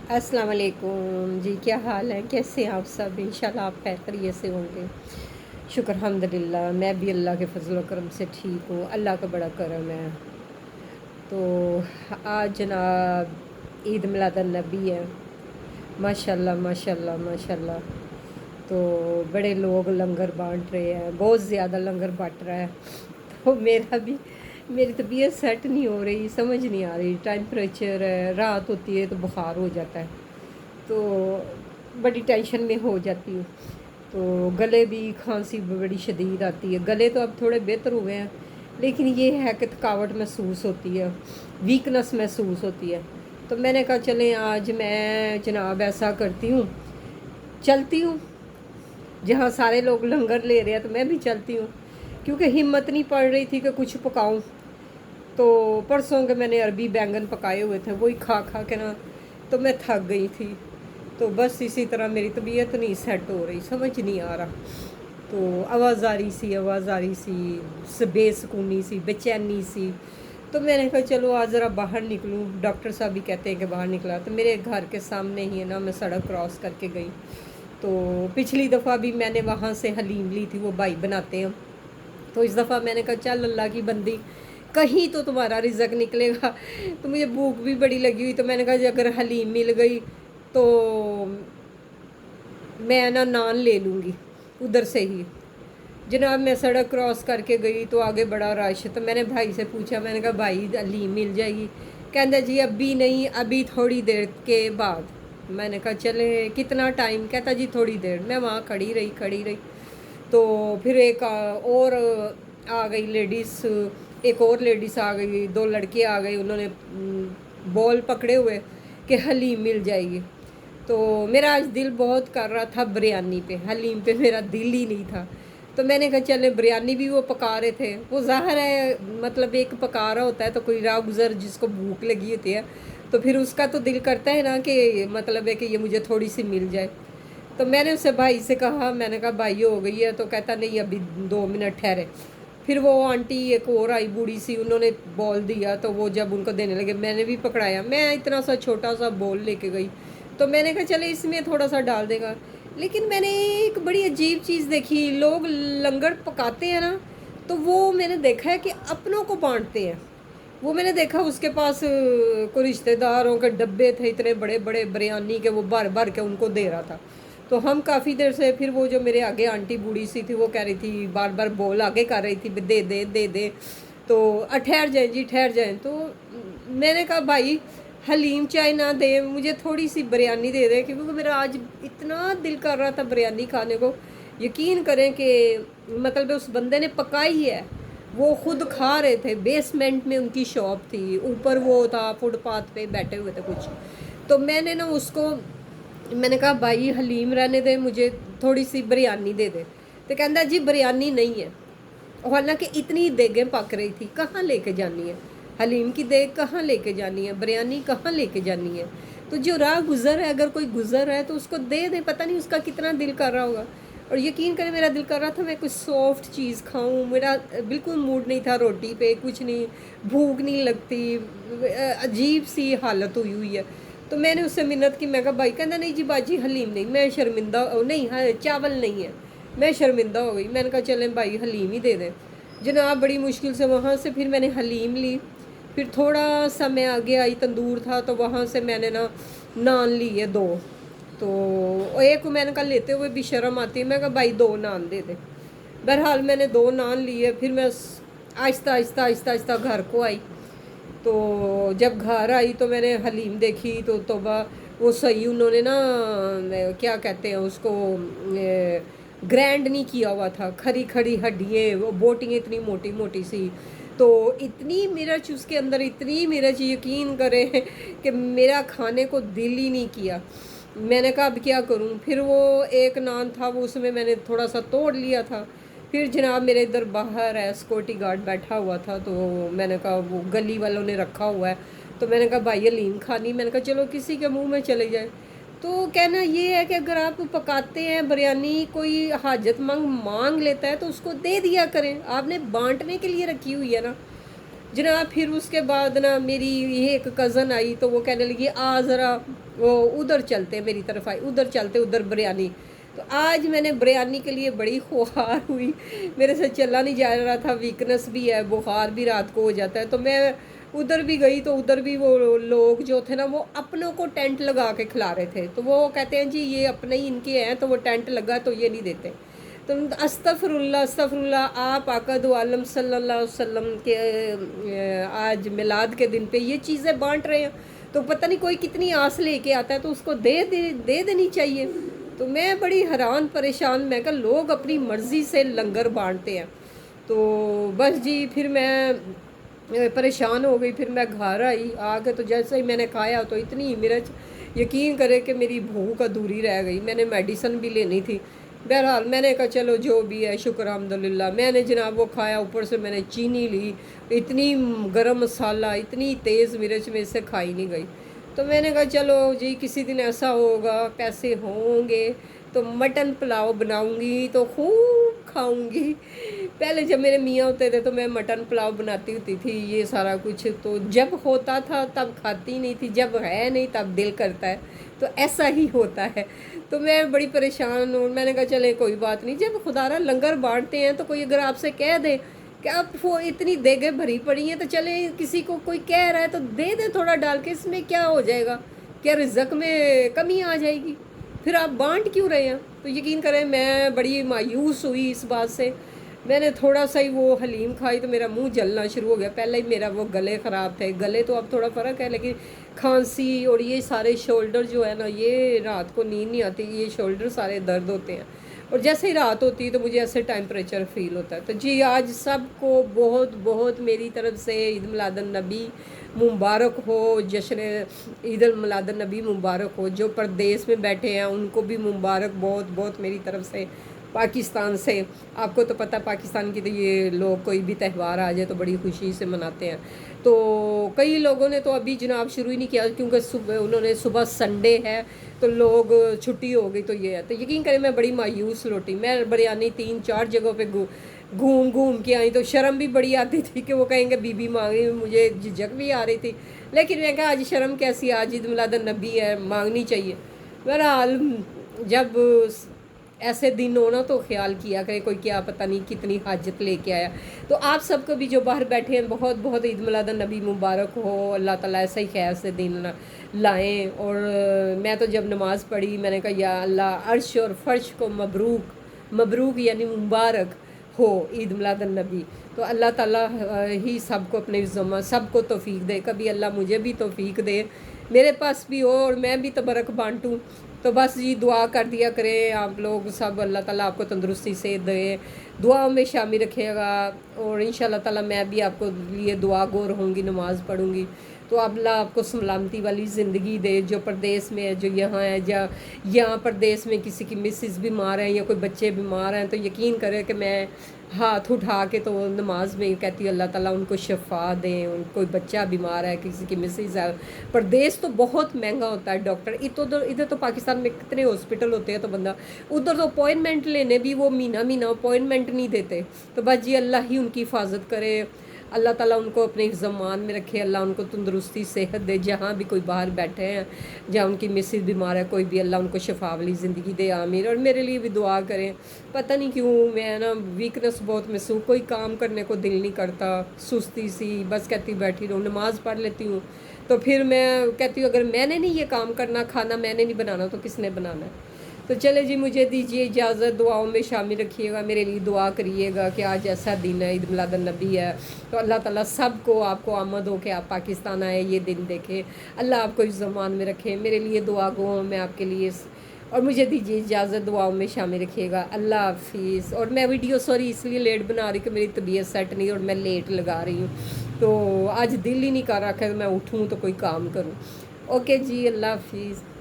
अस्सलाम वालेकुम जी। क्या हाल है, कैसे हैं आप सब? इंशाल्लाह आप खैर खैरियत से होंगे। शुक्र अल्हम्दुलिल्लाह, मैं भी अल्लाह के फजल व करम से ठीक हूँ। अल्लाह का बड़ा करम है। तो आज जनाब ईद मिलादुन नबी है। माशाल्लाह माशाल्लाह माशाल्लाह। तो बड़े लोग लंगर बांट रहे हैं, बहुत ज़्यादा लंगर बट रहा है। तो मेरी तबीयत सेट नहीं हो रही, समझ नहीं आ रही। टेम्परेचर है, रात होती है तो बुखार हो जाता है, तो बड़ी टेंशन में हो जाती हूँ। तो गले भी खांसी बड़ी शदीद आती है। गले तो अब थोड़े बेहतर हुए हैं, लेकिन ये है कि थकावट महसूस होती है, वीकनेस महसूस होती है। तो मैंने कहा चलें आज मैं जनाब ऐसा करती हूँ, चलती हूँ। जहाँ सारे लोग लंगर ले रहे हैं तो मैं भी चलती हूँ, क्योंकि हिम्मत नहीं पड़ रही थी कि कुछ पकाऊँ। तो परसों के मैंने अरबी बैंगन पकाए हुए थे, वही खा खा के ना तो मैं थक गई थी। तो बस इसी तरह मेरी तबीयत नहीं सेट हो रही, समझ नहीं आ रहा। तो आवाज़ आ रही सी, बेसुकूनी सी, बेचैनी सी। तो मैंने कहा चलो आज ज़रा बाहर निकलूँ। डॉक्टर साहब भी कहते हैं कि बाहर निकला। तो मेरे घर के सामने ही है ना, मैं सड़क क्रॉस करके गई। तो पिछली दफ़ा भी मैंने वहाँ से हलीम ली थी, वो भाई बनाते हैं। तो इस दफ़ा मैंने कहा चल अल्लाह की बंदी, कहीं तो तुम्हारा रिज़्क निकलेगा। तो मुझे भूख भी बड़ी लगी हुई, तो मैंने कहा अगर हलीम मिल गई तो मैं ना नान ले लूँगी उधर से ही। जनाब मैं सड़क क्रॉस करके गई तो आगे बड़ा रश। तो मैंने भाई से पूछा, मैंने कहा भाई हलीम मिल जाएगी? कहता जी अभी नहीं, अभी थोड़ी देर के बाद। मैंने कहा चले कितना टाइम? कहता जी थोड़ी देर। मैं वहाँ खड़ी रही। तो फिर एक और आ गई लेडीज़, एक और लेडीज़ आ गई, दो लड़के आ गए। उन्होंने बॉल पकड़े हुए कि हलीम मिल जाएगी। तो मेरा आज दिल बहुत कर रहा था बिरयानी पे, हलीम पे मेरा दिल ही नहीं था। तो मैंने कहा चले बिरयानी भी वो पका रहे थे। वो ज़ाहिर है मतलब एक पका रहा होता है तो कोई राह गुज़र जिसको भूख लगी होती है, तो फिर उसका तो दिल करता है ना कि मतलब है कि ये मुझे थोड़ी सी मिल जाए। तो मैंने उससे भाई से कहा, मैंने कहा भाई हो गई है? तो कहता नहीं अभी 2 मिनट ठहरे। फिर वो आंटी एक और आई बूढ़ी सी, उन्होंने बॉल दिया। तो वो जब उनको देने लगे मैंने भी पकड़ाया। मैं इतना सा छोटा सा बॉल लेके गई, तो मैंने कहा चले इसमें थोड़ा सा डाल देगा। लेकिन मैंने एक बड़ी अजीब चीज़ देखी, लोग लंगर पकाते हैं ना, तो वो मैंने देखा है कि अपनों को बांटते हैं। वो मैंने देखा उसके पास कोई रिश्तेदारों के डब्बे थे इतने बड़े बड़े बिरयानी के, वो भर भर के उनको दे रहा था। तो हम काफ़ी देर से, फिर वो जो मेरे आगे आंटी बूढ़ी सी थी वो कह रही थी, बार बार बोल आगे कर रही थी दे दे दे दे। तो ठहर जाएं जी ठहर जाएं। तो मैंने कहा भाई हलीम चाय ना दे, मुझे थोड़ी सी बिरयानी दे दे, क्योंकि मेरा आज इतना दिल कर रहा था बिरयानी खाने को। यकीन करें कि मतलब उस बंदे ने पकाई है, वो खुद खा रहे थे। बेसमेंट में उनकी शॉप थी, ऊपर वो था फुटपाथ पे बैठे हुए थे कुछ। तो मैंने ना उसको मैंने कहा भाई हलीम रहने दे, मुझे थोड़ी सी बिरयानी दे दे। तो कहता जी बिरयानी नहीं है। और हालांकि इतनी देगें पक रही थी, कहाँ लेके जानी है हलीम की देग? कहाँ लेके जानी है बिरयानी? कहाँ लेके जानी है? तो जो राह गुज़र है, अगर कोई गुज़र है तो उसको दे दे। पता नहीं उसका कितना दिल कर रहा होगा। और यकीन करें मेरा दिल कर रहा था मैं कुछ सॉफ्ट चीज़ खाऊं। मेरा बिल्कुल मूड नहीं था रोटी पे, कुछ नहीं, भूख नहीं लगती, अजीब सी हालत हुई हुई है। तो मैंने उससे मिन्नत की। मैं कहा भाई, कहना नहीं जी बाजी हलीम नहीं, मैं शर्मिंदा नहीं, हाँ चावल नहीं है, मैं शर्मिंदा हो गई। मैंने कहा चलें भाई हलीम ही दे दें। जनाब बड़ी मुश्किल से वहाँ से फिर मैंने हलीम ली। फिर थोड़ा सा मैं आगे आई, तंदूर था, तो वहाँ से मैंने ना नान लिए 2। तो एक मैंने कहा लेते हुए भी शर्म आती है, मैं कहा भाई 2 नान दे दे। बहरहाल मैंने 2 नान लिए। फिर मैं आहिस्ता आहिस्ता आहिस्ता आहिस्ता घर को आई। तो जब घर आई तो मैंने हलीम देखी तो तौबा, वो सही उन्होंने ना क्या कहते हैं उसको, ग्रैंड नहीं किया हुआ था। खरी खरी हड्डियाँ, वो बोटियाँ इतनी मोटी मोटी सी। तो इतनी मिर्च उसके अंदर, इतनी मिर्च, यकीन करें कि मेरा खाने को दिल ही नहीं किया। मैंने कहा अब क्या करूं? फिर वो एक नान था, वो उसमें मैंने थोड़ा सा तोड़ लिया था। फिर जनाब मेरे इधर बाहर है सिक्योरिटी गार्ड बैठा हुआ था, तो मैंने कहा वो गली वालों ने रखा हुआ है। तो मैंने कहा भाई हलीम खानी, मैंने कहा चलो किसी के मुंह में चले जाए। तो कहना ये है कि अगर आप पकाते हैं बिरयानी, कोई हाजतमंद मांग लेता है तो उसको दे दिया करें, आपने बांटने के लिए रखी हुई है ना जनाब। फिर उसके बाद ना मेरी ये एक कज़न आई, तो वो कहने लगी आ ज़रा वो उधर चलते मेरी तरफ आई, उधर चलते उधर बिरयानी। तो आज मैंने बिरयानी के लिए बड़ी ख्वार हुई, मेरे से चला नहीं जा रहा था, वीकनेस भी है, बुखार भी रात को हो जाता है। तो मैं उधर भी गई तो उधर भी वो लोग जो थे ना वो अपनों को टेंट लगा के खिला रहे थे। तो वो कहते हैं जी ये अपने ही इनके हैं, तो वो टेंट लगा तो ये नहीं देते। तो अस्तगफिरुल्लाह अस्तगफिरुल्लाह, आप आका दो आलम सल्लल्लाहु अलैहि वसल्लम के आज मिलाद के दिन पे ये चीज़ें बांट रहे हैं, तो पता नहीं कोई कितनी आस लेके आता है, तो उसको दे देनी चाहिए। तो मैं बड़ी हैरान परेशान, मैं कहा लोग अपनी मर्ज़ी से लंगर बांटते हैं। तो बस जी फिर मैं परेशान हो गई, फिर मैं घर आई, आके तो जैसे ही मैंने खाया तो इतनी मिर्च, यकीन करे कि मेरी भूख अधूरी रह गई। मैंने मेडिसिन भी लेनी थी। बहरहाल मैंने कहा चलो जो भी है शुक्र अल्हम्दुलिल्लाह। मैंने जनाब वो खाया, ऊपर से मैंने चीनी ली, इतनी गरम मसाला, इतनी तेज़ मिर्च में से खाई नहीं गई। तो मैंने कहा चलो जी किसी दिन ऐसा होगा, पैसे होंगे तो मटन पुलाव बनाऊंगी तो खूब खाऊंगी। पहले जब मेरे मियाँ होते थे तो मैं मटन पुलाव बनाती होती थी, ये सारा कुछ तो जब होता था तब खाती नहीं थी, जब है नहीं तब दिल करता है। तो ऐसा ही होता है। तो मैं बड़ी परेशान हूँ। मैंने कहा चले कोई बात नहीं, जब खुदारा लंगर बांटते हैं तो कोई अगर आपसे कह दे कि आप वो इतनी देगें भरी पड़ी हैं तो चले किसी को कोई कह रहा है तो दे दे थोड़ा डाल के, इसमें क्या हो जाएगा, क्या रिज़्क में कमी आ जाएगी, फिर आप बांट क्यों रहे हैं। तो यकीन करें मैं बड़ी मायूस हुई इस बात से। मैंने थोड़ा सा ही वो हलीम खाई तो मेरा मुंह जलना शुरू हो गया। पहले ही मेरा वो गले ख़राब थे, गले तो अब थोड़ा फ़र्क है, लेकिन खांसी और ये सारे शोल्डर जो है ना, ये रात को नींद नहीं आती, ये शोल्डर सारे दर्द होते हैं। और जैसे ही रात होती है तो मुझे ऐसे टेम्परेचर फ़ील होता है। तो जी आज सबको बहुत बहुत मेरी तरफ से ईद मिलादुन नबी मुबारक हो, जश्न ईद मिलादुन नबी मुबारक हो। जो परदेश में बैठे हैं उनको भी मुबारक बहुत बहुत मेरी तरफ से। पाकिस्तान से आपको तो पता पाकिस्तान की तो ये लोग कोई भी त्यौहार आ जाए तो बड़ी खुशी से मनाते हैं। तो कई लोगों ने तो अभी जनाब शुरू ही नहीं किया, क्योंकि उन्होंने सुबह संडे है तो लोग छुट्टी हो गई, तो ये है। तो यकीन करें मैं बड़ी मायूस लौटी। मैं बिरयानी 3-4 जगहों पे घूम घूम के आई, तो शर्म भी बड़ी आती थी कि वो कहेंगे बीबी मांगी, मुझे झिझक भी आ रही थी। लेकिन मैं कहा आज शर्म कैसी, आज ईद मिलादुन नबी है, मांगनी चाहिए। बहरहाल जब ऐसे दिन हो ना तो ख्याल किया करे, कोई क्या पता नहीं कितनी हाजत लेके आया। तो आप सबको भी जो बाहर बैठे हैं बहुत बहुत ईद मिलादुन नबी मुबारक हो। अल्लाह ताला ऐसा ही खैर से दिन लाएं। और मैं तो जब नमाज़ पढ़ी मैंने कहा या अल्लाह अर्श और फर्श को मबरूक मबरूक यानी मुबारक हो ईद मिलादुन नबी। तो अल्लाह ताला ही सबको अपने ज़िम्मा सबको तौफीक दे, कभी अल्लाह मुझे भी तौफीक दे, मेरे पास भी हो और मैं भी तबरक बांटूँ। तो बस जी दुआ कर दिया करें आप लोग सब, अल्लाह ताला आपको तंदुरुस्ती से दे, दुआओं में शामिल रखिएगा। और इंशाल्लाह ताला मैं भी आपको लिए दुआ गो रहूँगी, नमाज़ पढ़ूँगी। तो अल्लाह आपको सलामती वाली ज़िंदगी दे, जो परदेश में है, जो यहाँ है, या यहाँ परदेश में किसी की मिसेस बीमार हैं या कोई बच्चे बीमार हैं, तो यकीन करें कि मैं हाथ उठा के तो नमाज में कहती हूँ अल्लाह ताला उनको शिफा दें। कोई बच्चा बीमार है, किसी की मिसेस है, परदेश तो बहुत महंगा होता है डॉक्टर। इधर तो पाकिस्तान में कितने हॉस्पिटल होते हैं, तो बंदा उधर तो अपॉइंटमेंट लेने भी वो महीना महीना अपॉइंटमेंट नहीं देते। तो बस जी अल्लाह ही उनकी हिफाजत करे, अल्लाह ताला उनको अपने ज़मान में रखे, अल्लाह उनको तंदुरुस्ती सेहत दे। जहाँ भी कोई बाहर बैठे हैं, जहाँ उनकी मिसेस बीमार है, कोई भी अल्लाह उनको शफा वाली ज़िंदगी दे, आमीर। और मेरे लिए भी दुआ करें। पता नहीं क्यों मैं ना वीकनेस बहुत महसूस, कोई काम करने को दिल नहीं करता, सुस्ती सी, बस कहती बैठी रहूँ। नमाज़ पढ़ लेती हूँ तो फिर मैं कहती हूँ अगर मैंने नहीं ये काम करना, खाना मैंने नहीं बनाना, तो किसने बनाना है। तो चले जी मुझे दीजिए इजाज़त, दुआओं में शामिल रखिएगा, मेरे लिए दुआ करिएगा कि आज ऐसा दिन है, ईद मिलादुन नबी है। तो अल्लाह ताला सबको आपको आमद हो के आप पाकिस्तान आए, ये दिन देखे, अल्लाह आपको इस ज़मान में रखे। मेरे लिए दुआ गो मैं आपके लिए, और मुझे दीजिए इजाज़त, दुआओं में शामिल रखिएगा। अल्लाह हाफिज़। और मैं वीडियो सॉरी इसलिए लेट बना रही कि मेरी तबीयत सेट नहीं और मैं लेट लगा रही हूँ, तो आज दिल ही नहीं कर रहा कि मैं उठूँ तो कोई काम करूँ। ओके जी, अल्लाह हाफिज़।